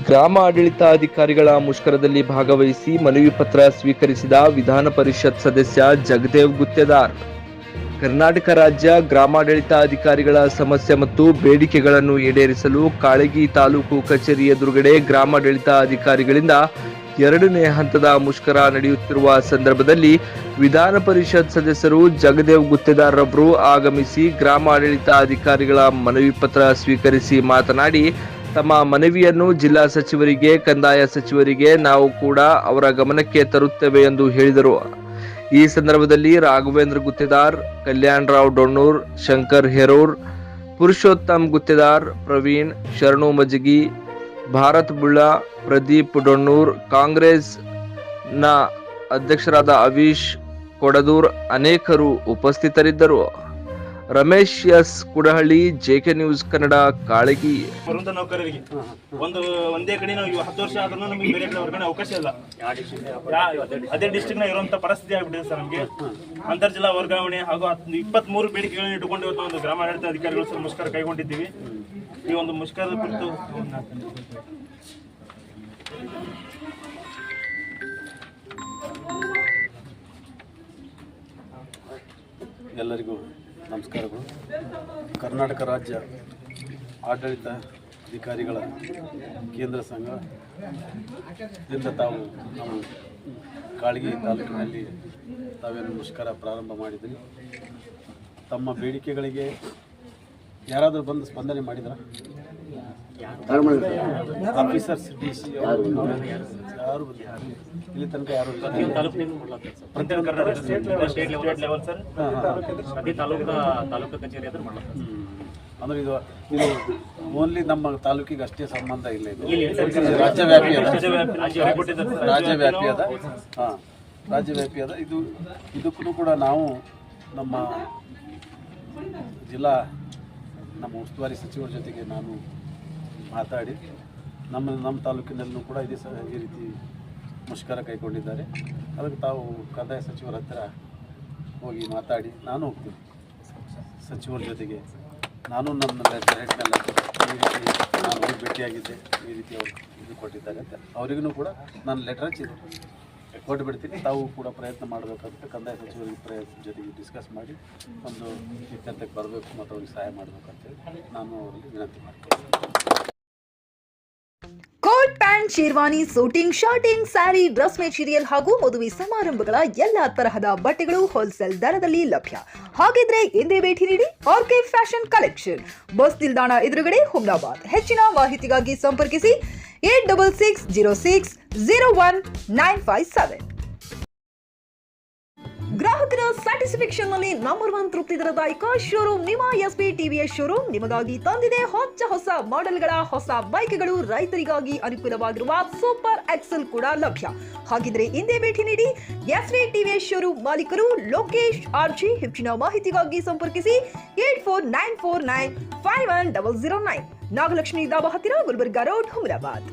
ಗ್ರಾಮ ಆಡಳಿತಾಧಿಕಾರಿಗಳ ಮುಷ್ಕರದಲ್ಲಿ ಭಾಗವಹಿಸಿ ಮನವಿ ಪತ್ರ ಸ್ವೀಕರಿಸಿದ ವಿಧಾನ ಪರಿಷತ್ ಸದಸ್ಯ ಜಗದೇವ್ ಗುತ್ತೇದಾರ್. ಕರ್ನಾಟಕ ರಾಜ್ಯ ಗ್ರಾಮಾಡಳಿತಾಧಿಕಾರಿಗಳ ಸಮಸ್ಯೆ ಮತ್ತು ಬೇಡಿಕೆಗಳನ್ನು ಈಡೇರಿಸಲು ಕಾಳಗಿ ತಾಲೂಕು ಕಚೇರಿ ಎದುರುಗಡೆ ಗ್ರಾಮಾಡಳಿತಾಧಿಕಾರಿಗಳಿಂದ 2ನೇ ಹಂತದ ಮುಷ್ಕರ ನಡೆಯುತ್ತಿರುವ ಸಂದರ್ಭದಲ್ಲಿ ವಿಧಾನ ಪರಿಷತ್ ಸದಸ್ಯರು ಜಗದೇವ್ ಗುತ್ತೇದಾರ್ ರವರು ಆಗಮಿಸಿ ಗ್ರಾಮಾಡಳಿತಾಧಿಕಾರಿಗಳ ಮನವಿ ಪತ್ರ ಸ್ವೀಕರಿಸಿ ಮಾತನಾಡಿ, ತಮ್ಮ ಮನವಿಯನ್ನು ಜಿಲ್ಲಾ ಸಚಿವರಿಗೆ, ಕಂದಾಯ ಸಚಿವರಿಗೆ ನಾವು ಕೂಡ ಅವರ ಗಮನಕ್ಕೆ ತರುತ್ತೇವೆ ಎಂದು ಹೇಳಿದರು. ಈ ಸಂದರ್ಭದಲ್ಲಿ ರಾಘವೇಂದ್ರ ಗುತ್ತೇದಾರ್, ಕಲ್ಯಾಣರಾವ್ ಡೊಣ್ಣೂರ್, ಶಂಕರ್ ಹೇರೂರ್, ಪುರುಷೋತ್ತಮ್ ಗುತ್ತೇದಾರ್, ಪ್ರವೀಣ್, ಶರಣು ಮಜಗಿ, ಭಾರತ್ ಬುಳ್ಳ, ಪ್ರದೀಪ್ ಡೊಣ್ಣೂರ್, ಕಾಂಗ್ರೆಸ್ ನ ಅಧ್ಯಕ್ಷರಾದ ಅವೀಶ್ ಕೊಡದೂರ್ ಅನೇಕರು ಉಪಸ್ಥಿತರಿದ್ದರು. Ramesh S Kudahalli, JK news Kannada, Kalagi. ನೌಕರರಿಗೆ ಒಂದೇ ಕಡೆ ನಾವು 10 ವರ್ಷ ಆದ್ರೂ ನಮಗೆ ಬೇರೆ ಕಡೆ ವರ್ಗಾವಣೆ ಅವಕಾಶ ಇಲ್ಲ. ಅದೇ ಡಿಸ್ಟ್ರಿಕ್ಟ್ ನ ಇರುವಂತ ಪರಿಸ್ಥಿತಿ ಆಗ್ಬಿಟ್ಟಿದೆ ಸರ್. ನಮಗೆ ಅಂತರ್ ಜಿಲ್ಲಾ ವರ್ಗಾವಣೆ ಹಾಗೂ 23 ಬೇಡಿಕೆಗಳನ್ನು ಇಟ್ಟುಕೊಂಡು ಇವತ್ತು ಒಂದು ಗ್ರಾಮಾಡಳಿತ ಅಧಿಕಾರಿಗಳು ಸಹ ಮುಷ್ಕರ ಕೈಗೊಂಡಿದ್ದೀವಿ. ಈ ಒಂದು ಮುಷ್ಕರದ ಕುರಿತು ಎಲ್ಲರಿಗೂ ನಮಸ್ಕಾರಗಳು. ಕರ್ನಾಟಕ ರಾಜ್ಯ ಆಡಳಿತ ಅಧಿಕಾರಿಗಳ ಕೇಂದ್ರ ಸಂಘದಿಂದ ನಾವು ಕಾಳಗಿ ತಾಲೂಕಿನಲ್ಲಿ ತಾವೇನು ಮುಷ್ಕರ ಪ್ರಾರಂಭ ಮಾಡಿದ್ರಿ. ತಮ್ಮ ಬೇಡಿಕೆಗಳಿಗೆ ಯಾರಾದರೂ ಬಂದು ಸ್ಪಂದನೆ ಮಾಡಿದ್ರ? ಆಫೀಸರ್ಸ್, DC ಯಾರು ಇಲ್ಲಿ ತನಕ ಯಾರು ಅಂದ್ರೆ ಇದು ಓನ್ಲಿ ನಮ್ಮ ತಾಲೂಕಿಗೆ ಅಷ್ಟೇ ಸಂಬಂಧ ಇಲ್ಲ. ಇದು ರಾಜ್ಯವ್ಯಾಪಿ ಅದ. ಇದಕ್ಕೂ ಕೂಡ ನಾವು ನಮ್ಮ ನಮ್ಮ ಉಸ್ತುವಾರಿ ಸಚಿವರ ಜೊತೆಗೆ ನಾನು ಮಾತಾಡಿ ನಮ್ಮ ತಾಲೂಕಿನಲ್ಲೂ ಕೂಡ ಈ ರೀತಿ ಮುಷ್ಕರ ಕೈಗೊಂಡಿದ್ದಾರೆ. ಅದಕ್ಕೆ ತಾವು ಕಂದಾಯ ಸಚಿವರ ಹತ್ತಿರ ಹೋಗಿ ಮಾತಾಡಿ ನಾನು ಹೋಗ್ತೀನಿ ಸಚಿವರ ಜೊತೆಗೆ. ನಾನು ನನ್ನ ಲೆಟರ್ನಲ್ಲಿ ಈ ರೀತಿ ನಾನು ಹೋಗಿ ಭೇಟಿಯಾಗಿದ್ದೆ, ಈ ರೀತಿ ಅವರು ಇದು ಕೊಟ್ಟಿದ್ದಾರೆ ಅಂತ ಅವರಿಗೂ ಕೂಡ ನಾನು ಲೆಟರ್ ಹಚ್ಚಿ ಕೊಟ್ಟುಬಿಡ್ತೀನಿ. ತಾವು ಕೂಡ ಪ್ರಯತ್ನ ಮಾಡಬೇಕಂತ ಕಂದಾಯ ಸಚಿವರಿಗೆ ಜೊತೆಗೆ ಡಿಸ್ಕಸ್ ಮಾಡಿ ಒಂದು ಇತ್ಯರ್ಥಕ್ಕೆ ಬರಬೇಕು ಮತ್ತು ಅವ್ರಿಗೆ ಸಹಾಯ ಮಾಡಬೇಕಂತೇಳಿ ನಾನು ಅವರಿಗೆ ವಿನಂತಿ ಮಾಡ್ತೀನಿ. Coat pant, sherwani, suiting, shirting, sari, dress material ಹಾಗೂ ಮದುವೆ ಸಮಾರಂಭಗಳ ಎಲ್ಲಾ ತರಹದ ಬಟ್ಟೆಗಳು ಹೋಲ್ಸೇಲ್ ದರದಲ್ಲಿ ಲಭ್ಯ. ಹಾಗಿದ್ರೆ ಎಂದೇ ಭೇಟಿ ನೀಡಿ ಆರ್ಕೆ ಫ್ಯಾಷನ್ ಕಲೆಕ್ಷನ್, ಬಸ್ ನಿಲ್ದಾಣ ಎದುರುಗಡೆ, ಹುಮ್ನಾಬಾದ್. ಹೆಚ್ಚಿನ ಮಾಹಿತಿಗಾಗಿ ಸಂಪರ್ಕಿಸಿ 8660019557. ಗ್ರಾಹಕರ ಸ್ಯಾಟಿಸ್ಫ್ಯಾಕ್ಷನ್ ನಲ್ಲಿ ನಂಬರ್ 1 ತೃಪ್ತಿ ದರದಾಯಕ ಶೋರೂಮ್ ನಿಮ್ಮ SP TVS ಶೋರೂಮ್ ನಿಮಗಾಗಿ ತಂದಿದೆ ಹೊಸ ಮಾಡೆಲ್ಗಳ ಹೊಸ ಬೈಕ್ಗಳು. ರೈತರಿಗಾಗಿ ಅನುಕೂಲವಾಗಿರುವ ಸೂಪರ್ ಎಕ್ಸೆಲ್ ಕೂಡ ಲಭ್ಯ. ಹಾಗಿದ್ರೆ ಇಂದೇ ಭೇಟಿ ನೀಡಿ SP TVS ಶೋರೂಮ್ ಮಾಲೀಕರು ಲೋಕೇಶ್ RG. ಹೆಚ್ಚಿನ ಮಾಹಿತಿಗಾಗಿ ಸಂಪರ್ಕಿಸಿ 8494951009. ನಾಗಲಕ್ಷ್ಮಿ ದಾಬಾ ಹತ್ತಿರ, ಗುಲ್ಬರ್ಗಾ ರೋಡ್, ಹುಮರಾಬಾದ್.